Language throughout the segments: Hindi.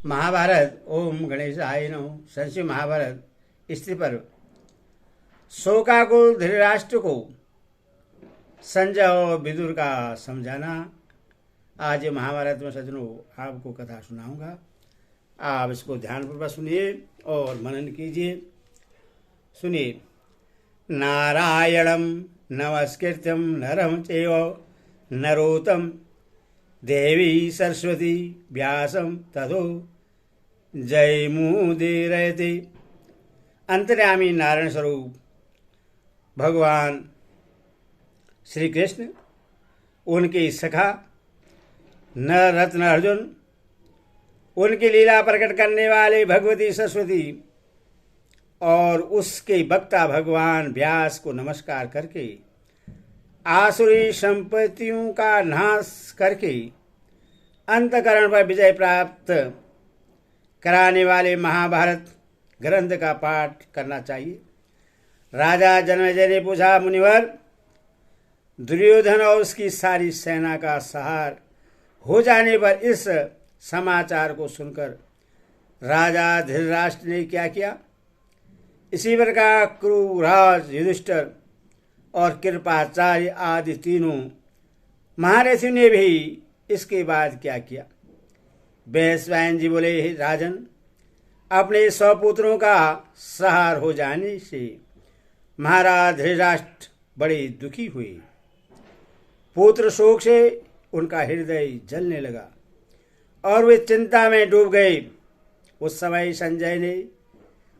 महाभारत। ओम गणेशाय नमः। संक्षिप्त महाभारत स्त्री पर्व। शोकाकुल धृतराष्ट्र को संजय और विदुर का समझाना। आज महाभारत में सज्जनों आपको कथा सुनाऊंगा। आप इसको ध्यानपूर्वक सुनिए और मनन कीजिए। सुनिए। नारायणं नमस्कृत्यं नरं चैव नरोत्तमं देवी सरस्वती व्यासं ततो जयमुदीरयते। अंतर्यामी नारायण स्वरूप भगवान श्री कृष्ण, उनके सखा नर रत्न अर्जुन, उनकी लीला प्रकट करने वाले भगवती सरस्वती और उसके वक्ता भगवान व्यास को नमस्कार करके आसुरी संपत्तियों का नाश करके अंतकरण पर विजय प्राप्त कराने वाले महाभारत ग्रंथ का पाठ करना चाहिए। राजा जनमेजय ने पूछा, मुनिवर, दुर्योधन और उसकी सारी सेना का संहार हो जाने पर इस समाचार को सुनकर राजा धृतराष्ट्र ने क्या किया? इसी प्रकार क्रूराज युधिष्ठिर और कृपाचार्य आदि तीनों महारथियों ने भी इसके बाद क्या किया? वैश्वायन जी बोले, राजन, अपने 100 पुत्रों का संहार हो जाने से महाराज धृतराष्ट्र बड़े दुखी हुए। पुत्र शोक से उनका हृदय जलने लगा और वे चिंता में डूब गए। उस समय संजय ने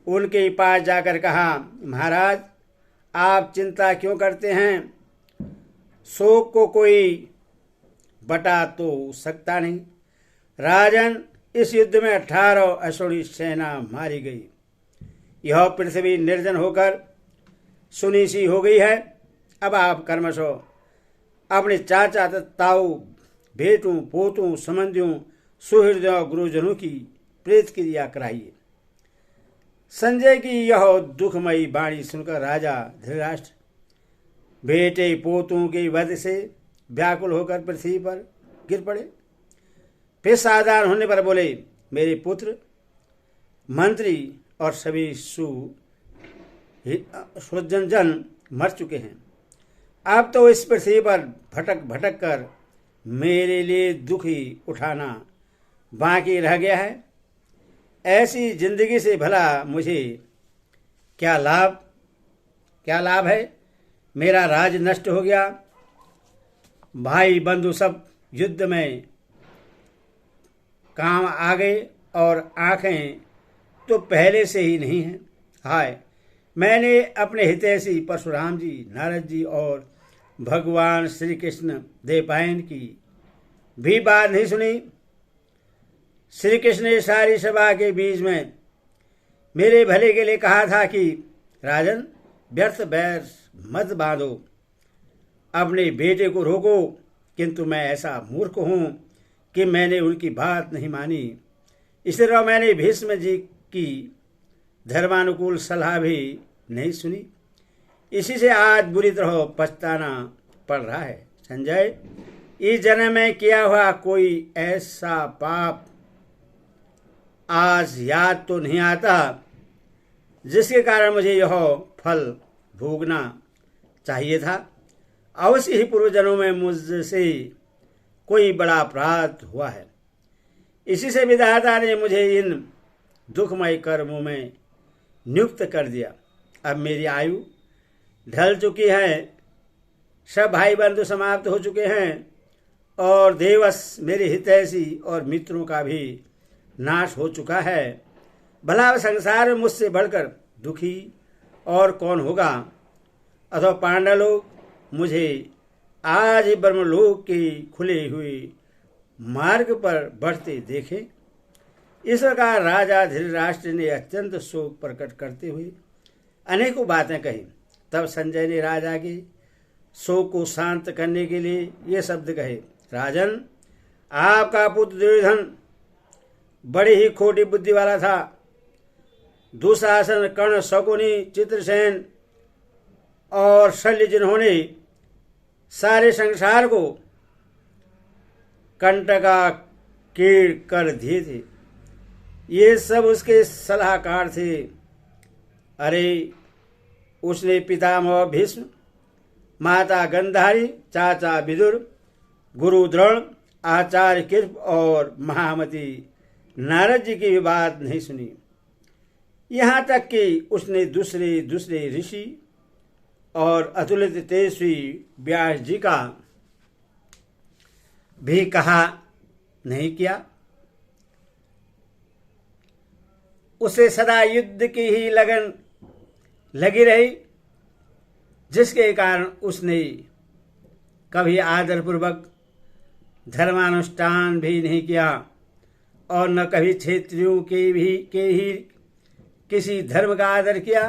उनके पास जाकर कहा, महाराज, आप चिंता क्यों करते हैं? शोक को कोई बटा तो सकता नहीं। राजन, इस युद्ध में 18 असुरी सेना मारी गई। यह पृथ्वी निर्जन होकर सुनी सी हो गई है। अब आप कर्मशो अपने चाचा ताऊ, बेटों, पोतों, संबंधियों, सुहृदयों, गुरुजनों की प्रेत क्रिया कराइए। संजय की यह दुखमयी वाणी सुनकर राजा धृतराष्ट्र बेटे पोतों के वध से व्याकुल होकर पृथ्वी पर गिर पड़े। फिर सावधान होने पर बोले, मेरे पुत्र, मंत्री और सभी सुजन मर चुके हैं। अब तो इस पृथ्वी पर भटक भटक कर मेरे लिए दुख ही उठाना बाकी रह गया है। ऐसी जिंदगी से भला मुझे क्या लाभ है? मेरा राज नष्ट हो गया। भाई बंधु सब युद्ध में काम आ गए और आंखें तो पहले से ही नहीं हैं। हाय, मैंने अपने हितैषी परशुराम जी, नारद जी और भगवान श्री कृष्ण देवपायन की भी बात नहीं सुनी। श्री कृष्ण ने सारी सभा के बीच में मेरे भले के लिए कहा था कि राजन, व्यर्थ बैर मत बांधो, अपने बेटे को रोको। किंतु मैं ऐसा मूर्ख हूं कि मैंने उनकी बात नहीं मानी। इस तरह मैंने भीष्म जी की धर्मानुकूल सलाह भी नहीं सुनी। इसी से आज बुरी तरह पछताना पड़ रहा है। संजय, इस जन्म में किया हुआ कोई ऐसा पाप आज याद तो नहीं आता जिसके कारण मुझे यह फल भोगना चाहिए था। अवश्य ही पूर्वजन्मों में मुझसे कोई बड़ा अपराध हुआ है। इसी से विधाता ने मुझे इन दुखमय कर्मों में नियुक्त कर दिया। अब मेरी आयु ढल चुकी है, सब भाई बंधु समाप्त हो चुके हैं और देवस मेरे हितैषी और मित्रों का भी नाश हो चुका है। भला संसार में मुझसे बढ़कर दुखी और कौन होगा? अथवा पांडव लोग मुझे आज ही ब्रह्मलोक के खुले हुए मार्ग पर बढ़ते देखें। इस प्रकार राजा धृतराष्ट्र ने अत्यंत शोक प्रकट करते हुए अनेकों बातें कही। तब संजय ने राजा के शोक को शांत करने के लिए ये शब्द कहे, राजन, आपका पुत्र दुर्योधन बड़ी ही खोटी बुद्धि वाला था। दुशासन, कर्ण, शकुनी, चित्रसेन और शल्य, जिन्होंने सारे संसार को कंटका कीड़ कर दिए थे, ये सब उसके सलाहकार थे। अरे उसने पितामह भीष्म, माता गंधारी, चाचा विदुर, गुरु द्रोण, आचार्य कृप और महामती नारद जी की भी बात नहीं सुनी। यहाँ तक कि उसने दूसरे दूसरे ऋषि और अतुलित तेजस्वी व्यास जी का भी कहा नहीं किया। उसे सदा युद्ध की ही लगन लगी रही, जिसके कारण उसने कभी आदरपूर्वक धर्मानुष्ठान भी नहीं किया और न कभी क्षेत्रियों के ही किसी धर्म का आदर किया।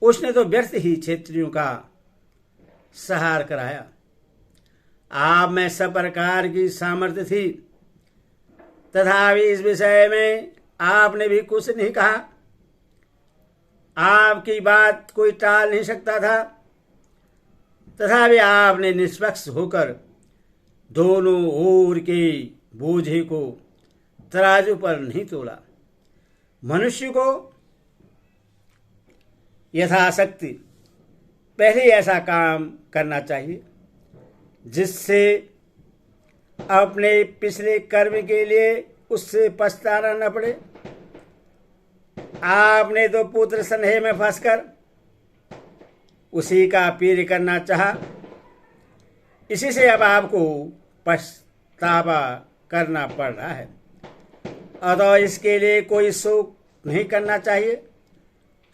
उसने तो व्यर्थ ही क्षेत्रियों का सहार कराया। आप में सब प्रकार की सामर्थ्य थी, तथापि इस विषय में आपने भी कुछ नहीं कहा। आपकी बात कोई टाल नहीं सकता था, तथापि आपने निष्पक्ष होकर दोनों ओर के बोझे को तराजू पर नहीं तोला। मनुष्य को यथाशक्ति पहले ऐसा काम करना चाहिए जिससे अपने पिछले कर्म के लिए उससे पछताना न पड़े। आपने तो पुत्र स्नेह में फंसकर उसी का पीर करना चाहा, इसी से अब आपको पछतावा करना पड़ रहा है। अतः इसके लिए कोई शोक नहीं करना चाहिए।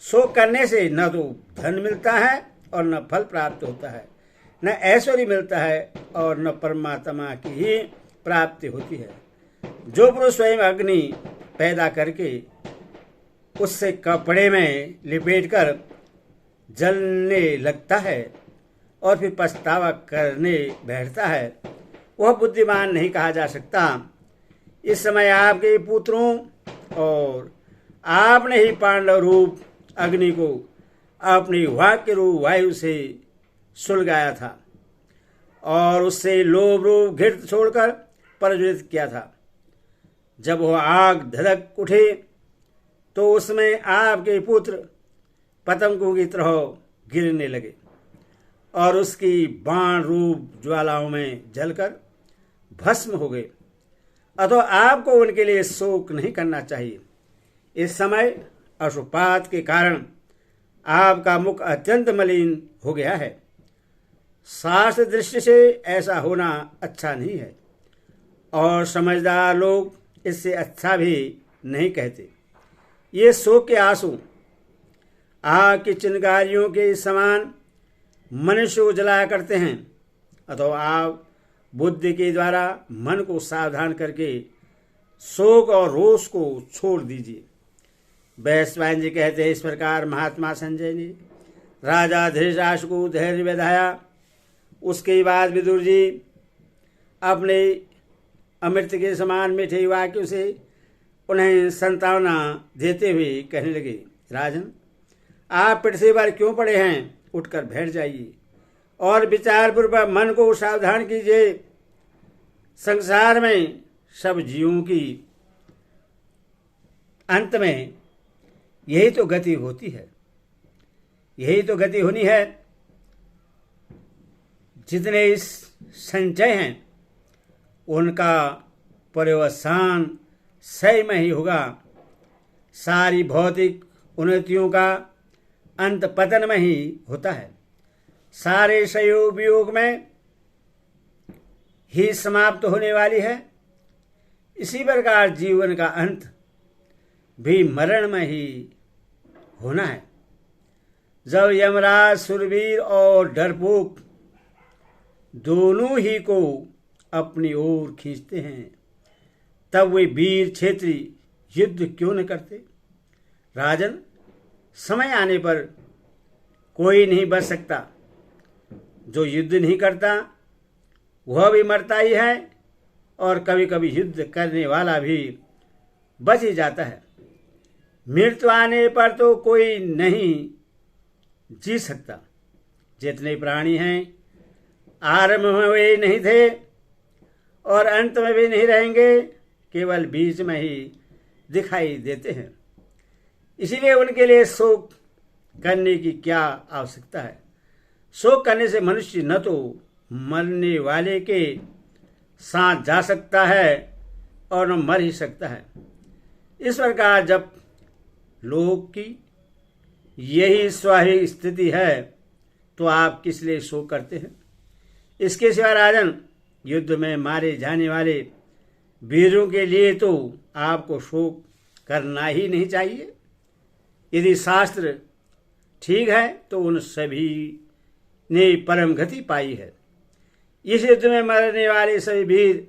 शोक करने से न तो धन मिलता है और न फल प्राप्त होता है, न ऐश्वर्य मिलता है और न परमात्मा की ही प्राप्ति होती है। जो पुरुष स्वयं अग्नि पैदा करके उससे कपड़े में लिपेटकर जलने लगता है और फिर पछतावा करने बैठता है, वह बुद्धिमान नहीं कहा जा सकता। इस समय आपके पुत्रों और आपने ही पांडव रूप अग्नि को अपनी वाक्य रूप वायु से सुलगाया था और उससे लोभ रूप घृत छोड़कर प्रज्वलित किया था। जब वह आग धधक उठे तो उसमें आपके पुत्र पतंगों की तरह गिरने लगे और उसकी बाण रूप ज्वालाओं में जलकर भस्म हो गए। अतः आपको उनके लिए शोक नहीं करना चाहिए। इस समय अशुपात के कारण आपका मुख अत्यंत मलिन हो गया है। शास्त्र दृष्टि से ऐसा होना अच्छा नहीं है और समझदार लोग इससे अच्छा भी नहीं कहते। ये शोक के आंसू आग की चिंगारियों के समान मनुष्य को जलाया करते हैं। अतः आप बुद्धि के द्वारा मन को सावधान करके शोक और रोष को छोड़ दीजिए। वैश्वायन जी कहते हैं, इस प्रकार महात्मा संजय ने राजा धृतराष्ट्र को धैर्य बधाया। उसके बाद विदुर जी अपने अमृत के समान मीठे वाक्यों से उन्हें संतावना देते हुए कहने लगे, राजन, आप पृथ्वी पर क्यों पड़े हैं? उठकर बैठ जाइए और विचारपूर्वक मन को सावधान कीजिए। संसार में सब जीवों की अंत में यही तो गति होती है, यही तो गति होनी है। जितने इस संचय हैं उनका पर्यवसान सही में ही होगा। सारी भौतिक उन्नतियों का अंत पतन में ही होता है। सारे संयोग वियोग में ही समाप्त होने वाली है। इसी प्रकार जीवन का अंत भी मरण में ही होना है। जब यमराज, सुरवीर और डरपोक दोनों ही को अपनी ओर खींचते हैं, तब वे वीर क्षेत्री युद्ध क्यों न करते? राजन, समय आने पर कोई नहीं बच सकता। जो युद्ध नहीं करता वह भी मरता ही है और कभी कभी युद्ध करने वाला भी बच ही जाता है। मृत्यु आने पर तो कोई नहीं जी सकता। जितने प्राणी हैं आरंभ में वे नहीं थे और अंत में भी नहीं रहेंगे, केवल बीच में ही दिखाई देते हैं। इसीलिए उनके लिए शोक करने की क्या आवश्यकता है। शोक करने से मनुष्य न तो मरने वाले के साथ जा सकता है और न मर ही सकता है। इस प्रकार जब लोग की यही स्वाभाविक स्थिति है तो आप किस लिए शोक करते हैं। इसके सिवा राजन, युद्ध में मारे जाने वाले वीरों के लिए तो आपको शोक करना ही नहीं चाहिए। यदि शास्त्र ठीक है तो उन सभी ने परम गति पाई है। इस युद्ध में मरने वाले सभी वीर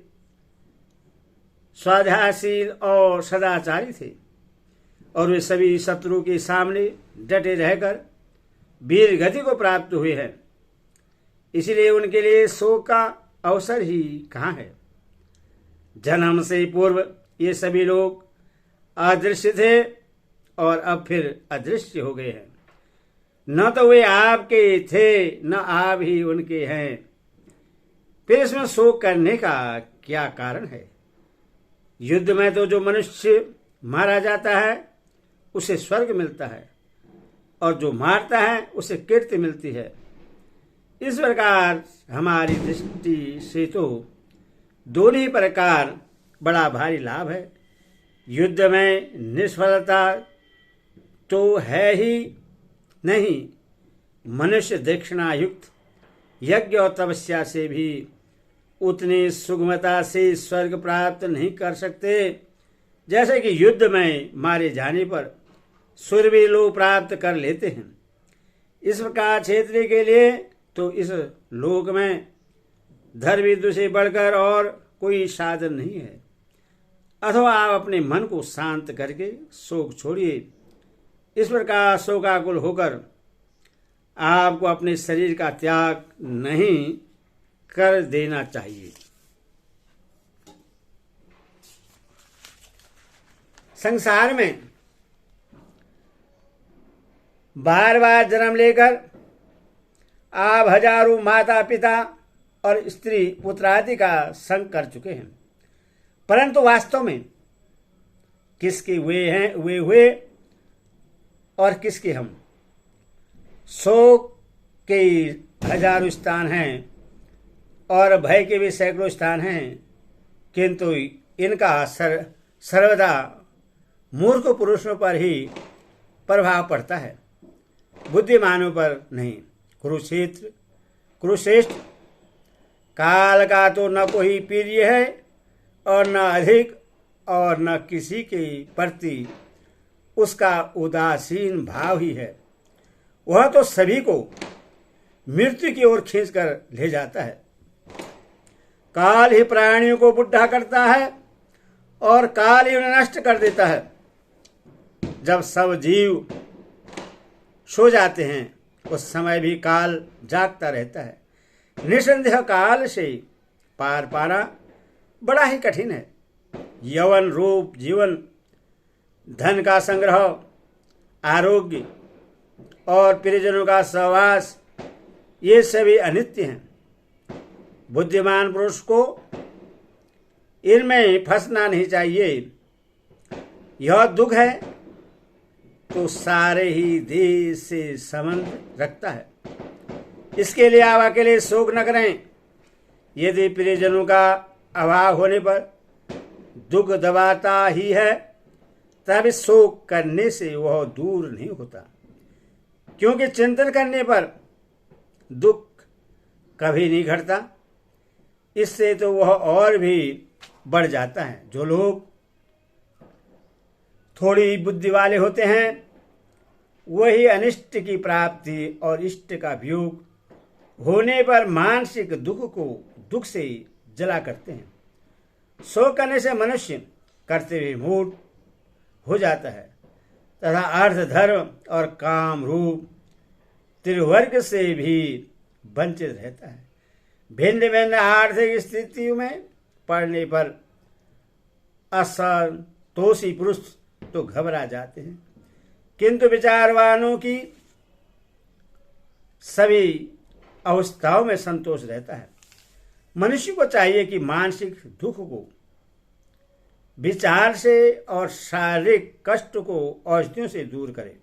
स्वाध्यायशील और सदाचारी थे और वे सभी शत्रु के सामने डटे रहकर वीर गति को प्राप्त हुए हैं। इसलिए उनके लिए शोक का अवसर ही कहाँ है। जन्म से पूर्व ये सभी लोग अदृश्य थे और अब फिर अदृश्य हो गए हैं। न तो वे आपके थे न आप ही उनके हैं। फिर इसमें शोक करने का क्या कारण है। युद्ध में तो जो मनुष्य मारा जाता है उसे स्वर्ग मिलता है और जो मारता है उसे कीर्ति मिलती है। इस प्रकार हमारी दृष्टि से तो दोनों ही प्रकार बड़ा भारी लाभ है। युद्ध में निष्फलता तो है ही नहीं, मनुष्य दक्षिणायुक्त यज्ञ और तपस्या से भी उतनी सुगमता से स्वर्ग प्राप्त नहीं कर सकते जैसे कि युद्ध में मारे जाने पर सूरवीर लोग प्राप्त कर लेते हैं। इस प्रकार क्षेत्रीय के लिए तो इस लोक में धर्म युद्ध से बढ़कर और कोई साधन नहीं है। अथवा आप अपने मन को शांत करके शोक छोड़िए। इस प्रकार शोकाकुल होकर आपको अपने शरीर का त्याग नहीं कर देना चाहिए। संसार में बार बार जन्म लेकर आप हजारों माता पिता और स्त्री पुत्रादि का संग कर चुके हैं, परंतु वास्तव में किसके वे हुए और किसके हम। शोक के हजारों स्थान हैं और भय के भी सैकड़ों स्थान हैं, किंतु इनका सर्वदा मूर्ख पुरुषों पर ही प्रभाव पड़ता है, बुद्धिमानों पर नहीं। कुरुश्रेष्ठ, काल का तो न कोई प्रिय है और न अधिक और न किसी के प्रति उसका उदासीन भाव ही है। वह तो सभी को मृत्यु की ओर खींचकर ले जाता है। काल ही प्राणियों को बुढ़ा करता है और काल ही उन्हें नष्ट कर देता है। जब सब जीव सो जाते हैं उस समय भी काल जागता रहता है। निसंदेह काल से पार पाना बड़ा ही कठिन है। यौवन रूप जीवन, धन का संग्रह, आरोग्य और प्रियजनों का सहवास, ये सभी अनित्य हैं। बुद्धिमान पुरुष को इनमें फंसना नहीं चाहिए। यह दुख है तो सारे ही देश से संबंध रखता है। इसके लिए आप अकेले शोक न करें। यदि प्रियजनों का अभाव होने पर दुख दबाता ही है तब शोक करने से वह दूर नहीं होता, क्योंकि चिंतन करने पर दुख कभी नहीं घटता। इससे तो वह और भी बढ़ जाता है। जो लोग थोड़ी बुद्धि वाले होते हैं वही अनिष्ट की प्राप्ति और इष्ट का वियोग होने पर मानसिक दुख से जला करते हैं। शोक करने से मनुष्य करते हुए मूढ़ हो जाता है तथा अर्थ, धर्म और काम रूप त्रिवर्ग से भी वंचित रहता है। भिन्न भिन्न आर्थिक स्थितियों में पड़ने पर असंतोषी पुरुष तो घबरा जाते हैं, किंतु विचारवानों की सभी अवस्थाओं में संतोष रहता है। मनुष्य को चाहिए कि मानसिक दुख को विचार से और शारीरिक कष्ट को औषधियों से दूर करे।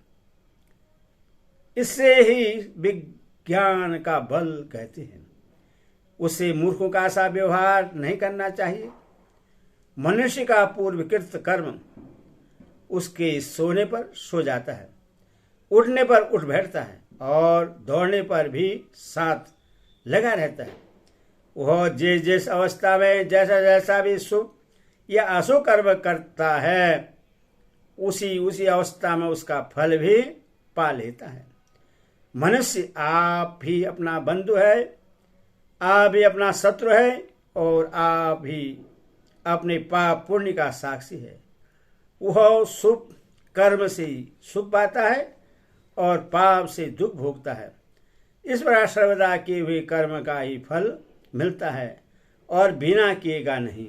इससे ही विज्ञान का बल कहते हैं। उससे मूर्खों का सा व्यवहार नहीं करना चाहिए। मनुष्य का पूर्वकृत कर्म उसके सोने पर सो जाता है, उठने पर उठ बैठता है और दौड़ने पर भी साथ लगा रहता है। वह जिस अवस्था में जैसा जैसा भी शुभ या अशुभ कर्म करता है, उसी अवस्था में उसका फल भी पा लेता है। मनुष्य आप भी अपना बंधु है, आप भी अपना शत्रु है और आप भी अपने पाप पुण्य का साक्षी है। वह शुभ कर्म से सुख पाता है और पाप से दुख भोगता है। इस प्रकार सर्वदा किए हुए कर्म का ही फल मिलता है और बिना किएगा नहीं।